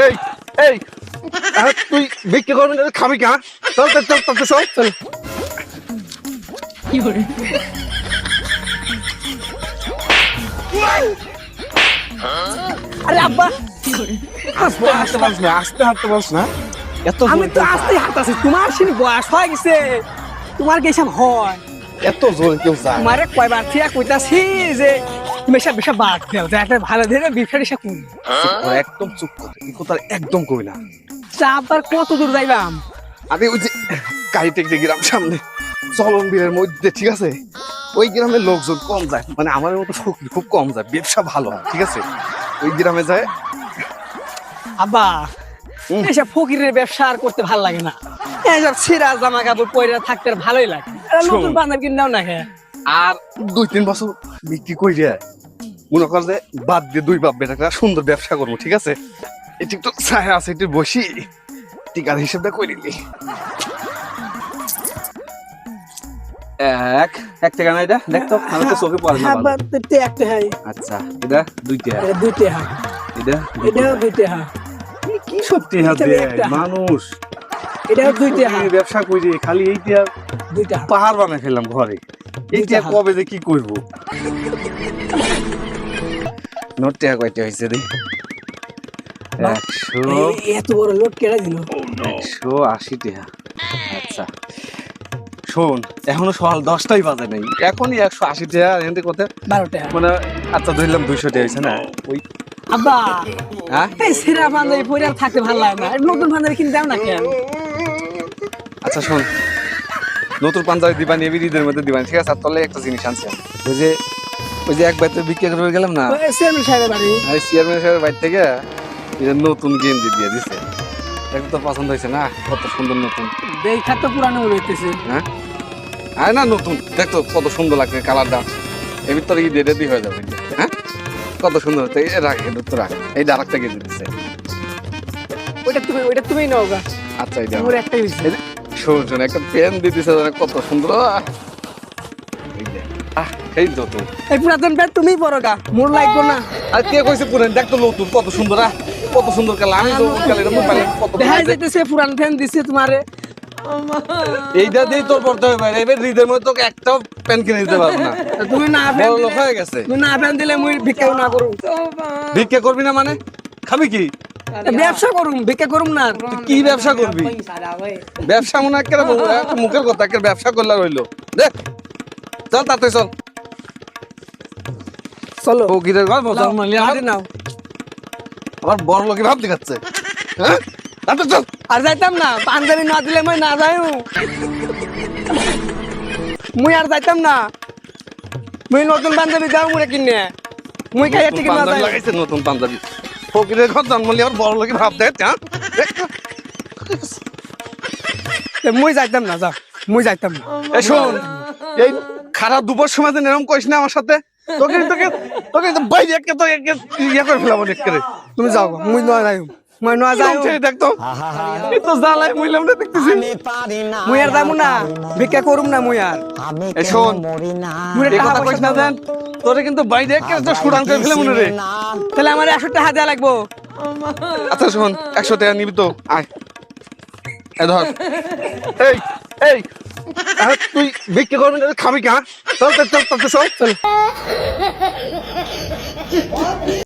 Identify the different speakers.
Speaker 1: এই এই তুই বিক্রি করবি না খাবি কা চল চল চল চল চল চল
Speaker 2: কি করে
Speaker 3: আরে আব্বা
Speaker 2: কি করে
Speaker 1: আস্তে হাঁটতে পারছ না আস্তে হাঁটতে পারছ না এত
Speaker 3: আমি তো আস্তে হাঁটাছি তোমার সিনি বয়স হয়ে গেছে তোমার কি সব হয়
Speaker 1: এত জোরে কেউ যায়
Speaker 3: তোমারে কয়বার ঠিক কইতাছি যে তুমি সব বেশা বাদ দাও যে একটা ভালো ধরে বিফারি সব কোন
Speaker 1: একদম চুপ কর এই কথা একদম কই না
Speaker 3: আবার কত দূর যাইবাম
Speaker 1: আমি ওই যে কাইটেক গ্রাম সামনে চলন বীরের মধ্যে ঠিক আছে ওই গ্রামের লোকজন কম যায় মানে আমার মতো ফকির খুব কম যায় ব্যবসা ভালো হয় ঠিক আছে ওই গ্রামে যায়
Speaker 3: আব্বা এসব ফকিরের ব্যবসা আর করতে ভালো লাগে না এইসব ছিঁড়া জামা কাপড় পরে থাকতে আর ভালোই লাগে নতুন বান্ধব কিনাও না খেয়ে
Speaker 1: আর 2-3 বছর বিক্রি কইরে মনে কর যে বাদ দিয়ে দুই বাপ বেটা সুন্দর ব্যবসা করবো ঠিক আছে এটি একটু ছায়া আছে একটু বসি টিকার হিসেবটা করে নিলি এক টাকা না এটা দেখ তো আমি তো চোখে পড়ে না
Speaker 3: আব্বা তে একটা হয়
Speaker 1: আচ্ছা এটা 2 টাকা
Speaker 3: এটা দুইটা হ্যাঁ
Speaker 1: এটা
Speaker 3: এটাও দুইটা হ্যাঁ
Speaker 1: কি সত্যি হাত
Speaker 3: এটা
Speaker 1: দেয়
Speaker 3: একটা।
Speaker 1: মানুষ
Speaker 3: এটাও দুইটা হ্যাঁ
Speaker 1: এই ব্যবসা কইরে খালি এইটা
Speaker 3: দুইটা
Speaker 1: পাহাড় বানাই ফেললাম ঘরে এইটা
Speaker 3: হাত।
Speaker 1: কবে যে কি করবো নোট টাকা কয়টা হয়েছে রে 100
Speaker 3: এত বড় লোক কেটে দিল
Speaker 1: 180 টাকা আচ্ছা শোন এখনো সকাল 10টাই বাজে নাই এখনই 180 টাকা এখানে কত
Speaker 3: 12 টাকা
Speaker 1: মানে আচ্ছা ধরলাম 200 টাকা হয়েছে না ওই
Speaker 3: আব্বা
Speaker 1: হ্যাঁ
Speaker 3: এই সিরা বান্ধবী পরে আর থাকতে ভালো লাগে না একটা নতুন বান্ধবী কিনে দাও না কেন
Speaker 1: আচ্ছা শোন নতুন পাঞ্জাবি দিবা নিবি ঈদের মধ্যে দিবা ঠিক আছে আর তলে একটা জিনিস আনছি আমি। ওই যে এক বাইতে বিক্রি করে গেলাম না
Speaker 3: ওই চেয়ারম্যান সাহেবের বাড়ি
Speaker 1: আর চেয়ারম্যান সাহেবের বাড়ি থেকে এটা নতুন গেঞ্জি দিয়ে দিছে একদম তো পছন্দ হয়েছে না কত সুন্দর নতুন
Speaker 3: দেখা তো পুরানো মনে হইতেছে
Speaker 1: হ্যাঁ আরে না নতুন দেখতো কত সুন্দর লাগছে কালারটা এর ভিতরে ঈদ রেডি হয়ে যাবে হ্যাঁ কত সুন্দর হচ্ছে এই রাখ এটা তো রাখ এই ডারাকটা গেঞ্জি দিচ্ছে
Speaker 3: ওইটা তুমি নাও গা
Speaker 1: আচ্ছা এই
Speaker 3: আমার একটাই হইছে
Speaker 1: এই যে, শোন শোন একটা পেন দিয়ে দিছে কত সুন্দর এই যে, এই নতুন
Speaker 3: এই পুরাতন প্যান্ট তুমিই পরো গা মোর লাগবো না
Speaker 1: আর কে কইছে পুরান দেখ তো নতুন কত সুন্দর কত সুন্দর কালার আমি তো কালার মোবাইলে কত
Speaker 3: দেখাই যাইতেছে পুরান ফ্যান দিছে তোমারে
Speaker 1: এইটা দিয়ে তোর পড়তে হবে ভাই এবার ঈদের মধ্যে তোকে একটাও প্যান্ট কিনে দিতে পারবো না
Speaker 3: তুমি না
Speaker 1: বড়
Speaker 3: ফ্যান
Speaker 1: লোক হয়ে গেছে
Speaker 3: তুমি না ফ্যান দিলে মুই ভিক্ষাও না করুম
Speaker 1: ভিক্ষা করবি না মানে খাবি কি
Speaker 3: ব্যবসা করুম ভিক্ষা করুম না
Speaker 1: তুই কি ব্যবসা করবি ব্যবসা মনে হয় একটা মুখের কথা একটা ব্যবসা করলে রইলো দেখ চল তাতে চল
Speaker 3: চলো
Speaker 1: ও গিরের ঘর মজা
Speaker 3: হাতে নাও
Speaker 1: আবার বড় লোকে ভাব দেখাচ্ছে হ্যাঁ তাতে চল
Speaker 3: আর যাইতাম না পাঞ্জাবি না দিলে মই না যাই মুই আর যাইতাম না মুই নতুন পাঞ্জাবি দাও মুরে কিনে মুই খাই
Speaker 1: নতুন
Speaker 3: ঠিক না
Speaker 1: পাঞ্জাবি
Speaker 3: যাই
Speaker 1: লাগাইছে নতুন পাঞ্জাবি ফকিরের ঘর জন্ম নিয়ে আবার বড় লোকে ভাব দেখাচ্ছে হ্যাঁ
Speaker 3: মুই যাইতাম না যা মুই যাইতাম না
Speaker 1: এই শোন এই খারাপ দুপুর সময় দিন এরকম কইস না আমার সাথে তোকে তোকে তোকে তো বাইরে একটা তো ইয়ে করে ফেলাম অনেক করে
Speaker 3: তুমি যাও গা, মুই না যাই মুই না যাই
Speaker 1: দেখতো এই তো জ্বালাই মুইলাম না দেখতেছি
Speaker 3: মুই আর যাবো না ভিক্ষা করুম না মুই আর
Speaker 1: এই শোন
Speaker 3: মুই
Speaker 1: এই কথা কইস না দেন তোরে কিন্তু বাইরে একটা তো সুরান করে ফেলে মনে রে
Speaker 3: তাহলে আমার 100 টাকা দেয়া লাগবো
Speaker 1: আচ্ছা শোন 100 টাকা নিবি তো আয় এই ধর এই এই তুই বিক্রি করবি না খাবি কা চল চল চল চল চল